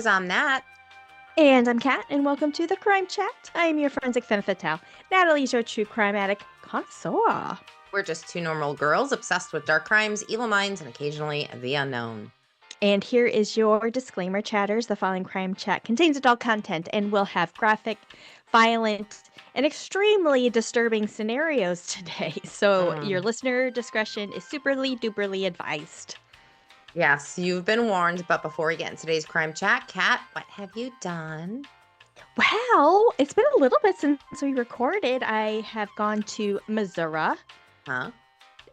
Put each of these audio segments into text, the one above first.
Monstrous. I'm Nat. And I'm Kat, and welcome to the Crime Chat. I am your forensic femme fatale. Natalie's your true crime addict connoisseur. We're just two normal girls obsessed with dark crimes, evil minds, and occasionally the unknown. And here is your disclaimer, chatters. The following Crime Chat contains adult content and will have graphic, violent, and extremely disturbing scenarios today. So your listener discretion is superly duperly advised. Yes, you've been warned, but before we get into today's Crime Chat, Kat, what have you done? Well, it's been a little bit since we recorded. I have gone to Missouri. Huh?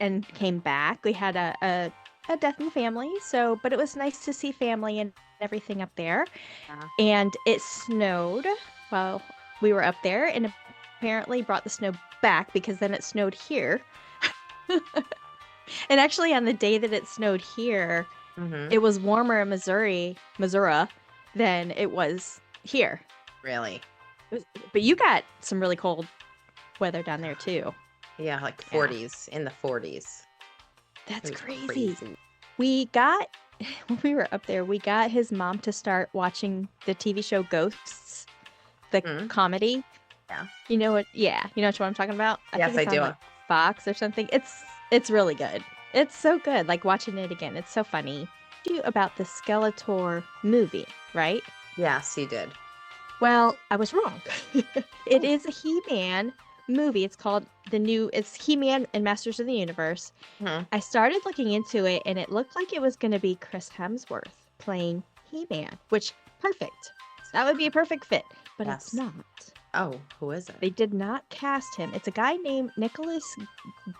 And came back. We had a death in the family, but it was nice to see family and everything up there. And it snowed while we were up there, and apparently brought the snow back because then it snowed here. And actually, on the day that it snowed here, it was warmer in Missouri than it was here. Really? But you got some really cold weather down there too. Yeah, like 40s, in the 40s. That's crazy. When we were up there, we got his mom to start watching the TV show Ghosts, the comedy. Yeah. You know what? Yeah. You know what I'm talking about? Yes, I do. On, like, Fox or something. It's really good. It's so good. Like watching it again. It's so funny. About the Skeletor movie, right? Yes, you did. Well, I was wrong. It is a He-Man movie. It's He-Man and Masters of the Universe. I started looking into it, and it looked like it was going to be Chris Hemsworth playing He-Man, which perfect. That would be a perfect fit, but It's not. Oh, who is it? They did not cast him. It's a guy named Nicholas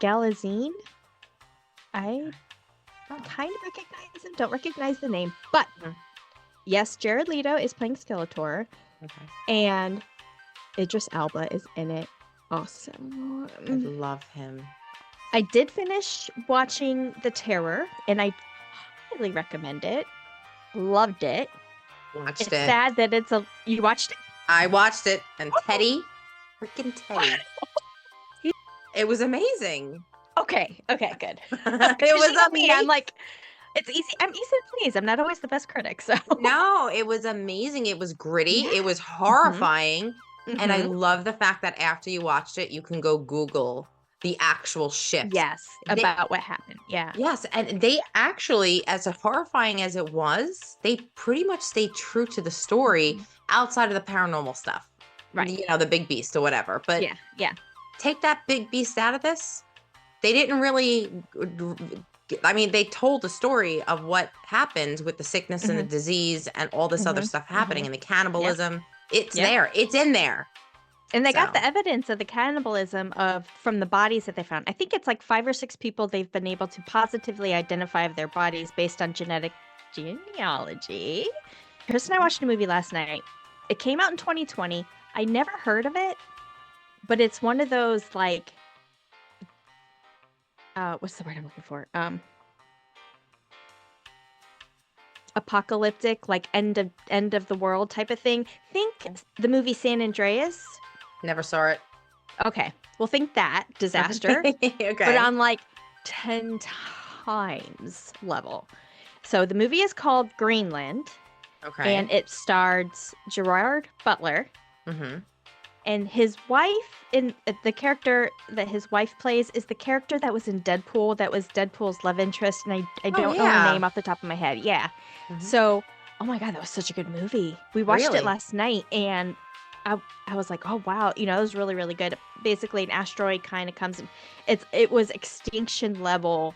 Galitzine. I kind of recognize him. Don't recognize the name, but yes, Jared Leto is playing Skeletor. Okay. And Idris Elba is in it. Awesome. I love him. I did finish watching The Terror, and I highly recommend it. Loved it. Watched it's it. Sad that you watched it? I watched it, and Teddy, freaking Teddy. It was amazing. Okay, good. It was amazing. I'm like, it's easy. I'm easy to please. I'm not always the best critic, so. No, it was amazing. It was gritty. Yeah. It was horrifying. And I love the fact that after you watched it, you can go Google the actual shift. Yes, about what happened. Yeah. Yes, and they actually, as horrifying as it was, they pretty much stayed true to the story outside of the paranormal stuff. Right. You know, the big beast or whatever. But yeah. Take that big beast out of this. They didn't really... I mean, they told the story of what happened with the sickness and the disease and all this other stuff happening and the cannibalism. Yep. It's there. It's in there. And they got the evidence of the cannibalism from the bodies that they found. I think it's like 5 or 6 people they've been able to positively identify of their bodies based on genetic genealogy. Chris and I watched a movie last night. It came out in 2020. I never heard of it, but it's one of those like... what's the word I'm looking for? Apocalyptic, like end of the world type of thing. Think the movie San Andreas. Never saw it. Okay, well, think that disaster, okay, but on like 10 times level. So the movie is called Greenland. Okay, and it stars Gerard Butler. And his wife, the character that his wife plays is the character that was in Deadpool, that was Deadpool's love interest, and I don't know her name off the top of my head. Yeah. So, oh my God, that was such a good movie. We watched it last night, and I was like, oh wow, it was really, really good. Basically, an asteroid kind of comes, and it was extinction level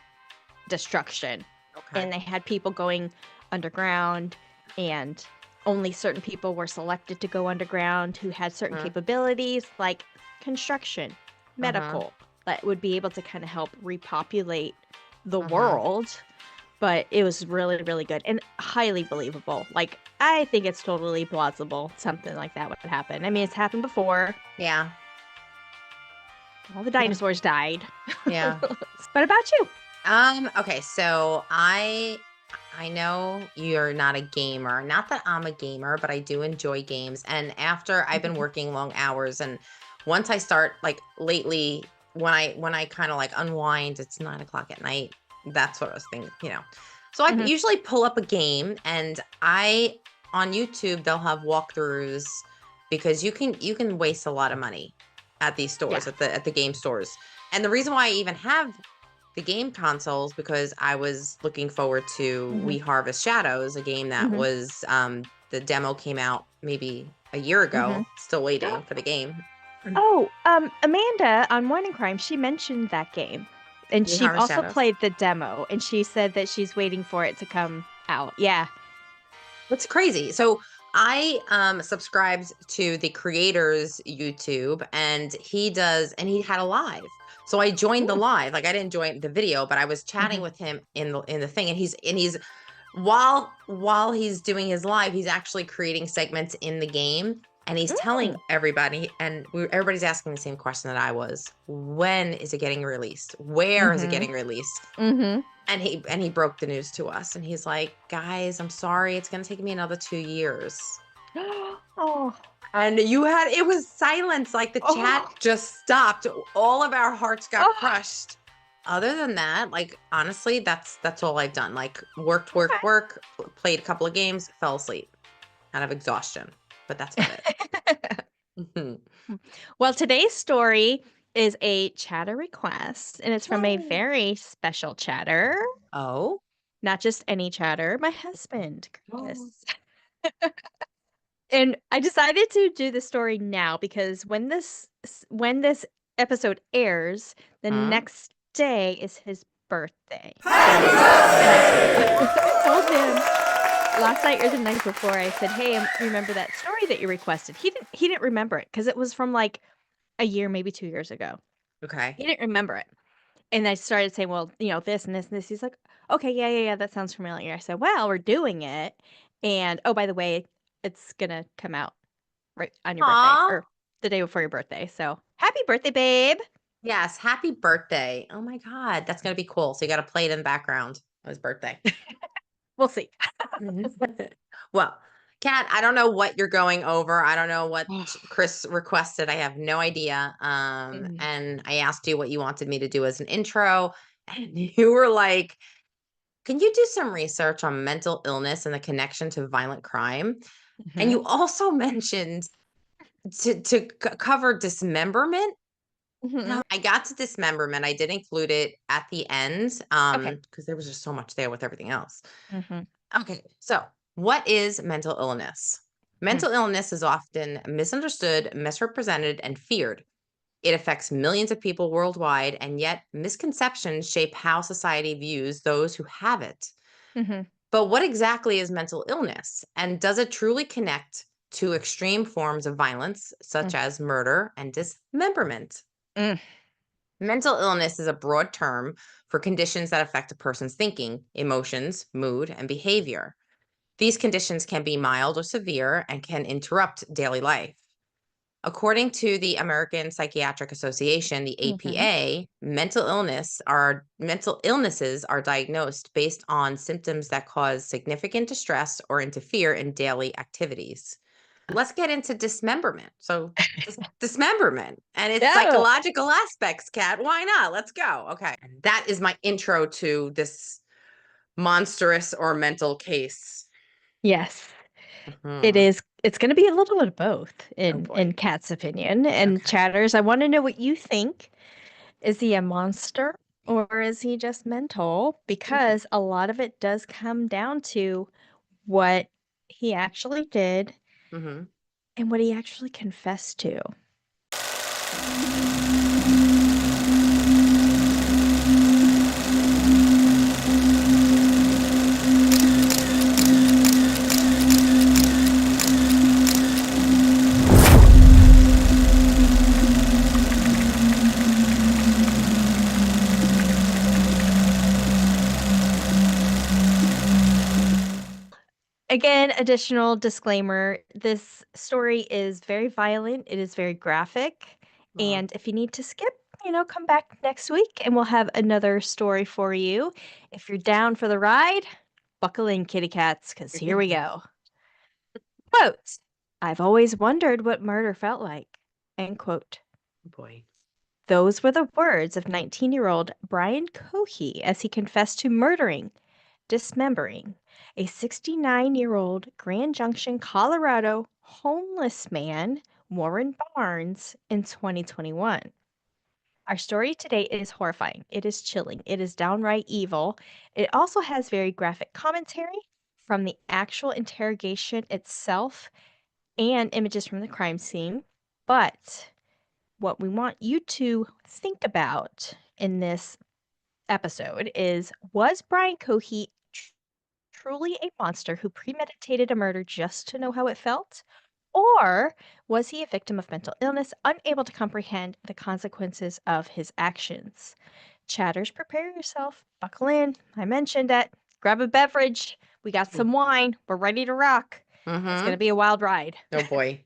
destruction. Okay. And they had people going underground, and only certain people were selected to go underground who had certain capabilities, like construction, medical, that would be able to kind of help repopulate the world. But it was really, really good and highly believable. Like, I think it's totally plausible something like that would happen. I mean, it's happened before. Yeah. All the dinosaurs died. Yeah. What about you? Okay, so I know you're not a gamer. Not that I'm a gamer, but I do enjoy games. And after I've been working long hours, and once I start, like, lately, when I kind of like unwind, it's 9 o'clock at night. That's what I was thinking, So I usually pull up a game, and I on YouTube they'll have walkthroughs because you can waste a lot of money at these stores, Yeah. at the game stores. And the reason why I even have the game consoles, because I was looking forward to We Harvest Shadows, a game that was the demo came out maybe a year ago. Still waiting for the game. Oh, Amanda on Morning Crime, she mentioned that game. And We she Harvest also Shadows. played the demo, and she said that she's waiting for it to come out. Yeah. It's crazy. So I subscribed to the creator's YouTube, and he had a live. So I joined the live. Like, I didn't join the video, but I was chatting with him in the thing, and he's while he's doing his live, he's actually creating segments in the game, and he's telling everybody, and everybody's asking the same question that I was: when is it getting released? Where is it getting released? And he broke the news to us, and he's like, guys, I'm sorry, it's gonna take me another 2 years. Oh. And it was silence, like the chat just stopped. All of our hearts got crushed. Other than that, like, honestly, that's all I've done. Like, work, played a couple of games, fell asleep out of exhaustion. But that's about it. Well, today's story is a chatter request, and it's from a very special chatter. Oh? Not just any chatter, my husband, Chris. And I decided to do the story now because when this episode airs, the next day is his birthday. I told him last night or the night before, I said, "Hey, remember that story that you requested?" He didn't remember it because it was from like a year, maybe 2 years ago. Okay. He didn't remember it. And I started saying, "Well, this and this and this." He's like, "Okay, yeah, that sounds familiar." I said, "Well, we're doing it. And oh, by the way, it's gonna come out right on your birthday Aw. or the day before your birthday. So happy birthday, babe." Yes, happy birthday. Oh my God, that's gonna be cool. So you gotta play it in the background on his birthday. We'll see. Well, Kat, I don't know what you're going over. I don't know what Chris requested. I have no idea. And I asked you what you wanted me to do as an intro, and you were like, can you do some research on mental illness and the connection to violent crime? And you also mentioned to cover dismemberment. I got to dismemberment. I did include it at the end Okay. because there was just so much there with everything else. Okay, so what is mental illness? Mental illness is often misunderstood, misrepresented, and feared. It affects millions of people worldwide, and yet misconceptions shape how society views those who have it. But what exactly is mental illness? And does it truly connect to extreme forms of violence, such as murder and dismemberment? Mental illness is a broad term for conditions that affect a person's thinking, emotions, mood, and behavior. These conditions can be mild or severe and can interrupt daily life. According to the American Psychiatric Association, the APA, mental illnesses are diagnosed based on symptoms that cause significant distress or interfere in daily activities. Let's get into dismemberment. So, dismemberment and its psychological aspects, Kat. Why not? Let's go. Okay. That is my intro to this monstrous or mental case. Yes. It is. It's going to be a little bit of both in Kat's opinion. And chatters, I want to know what you think. Is he a monster or is he just mental? Because a lot of it does come down to what he actually did and what he actually confessed to. Again, additional disclaimer, this story is very violent, it is very graphic, and if you need to skip, come back next week and we'll have another story for you. If you're down for the ride, buckle in, kitty cats, because here we go. Quote, "I've always wondered what murder felt like." End quote. Boy. Those were the words of 19-year-old Brian Cohee as he confessed to murdering dismembering a 69-year-old Grand Junction, Colorado homeless man, Warren Barnes, in 2021. Our story today is horrifying. It is chilling. It is downright evil. It also has very graphic commentary from the actual interrogation itself and images from the crime scene. But what we want you to think about in this episode is, was Brian Cohee truly a monster who premeditated a murder just to know how it felt? Or was he a victim of mental illness, unable to comprehend the consequences of his actions? Chatters, prepare yourself. Buckle in. I mentioned it. Grab a beverage. We got some wine. We're ready to rock. It's going to Mm-hmm. be a wild ride. Oh boy.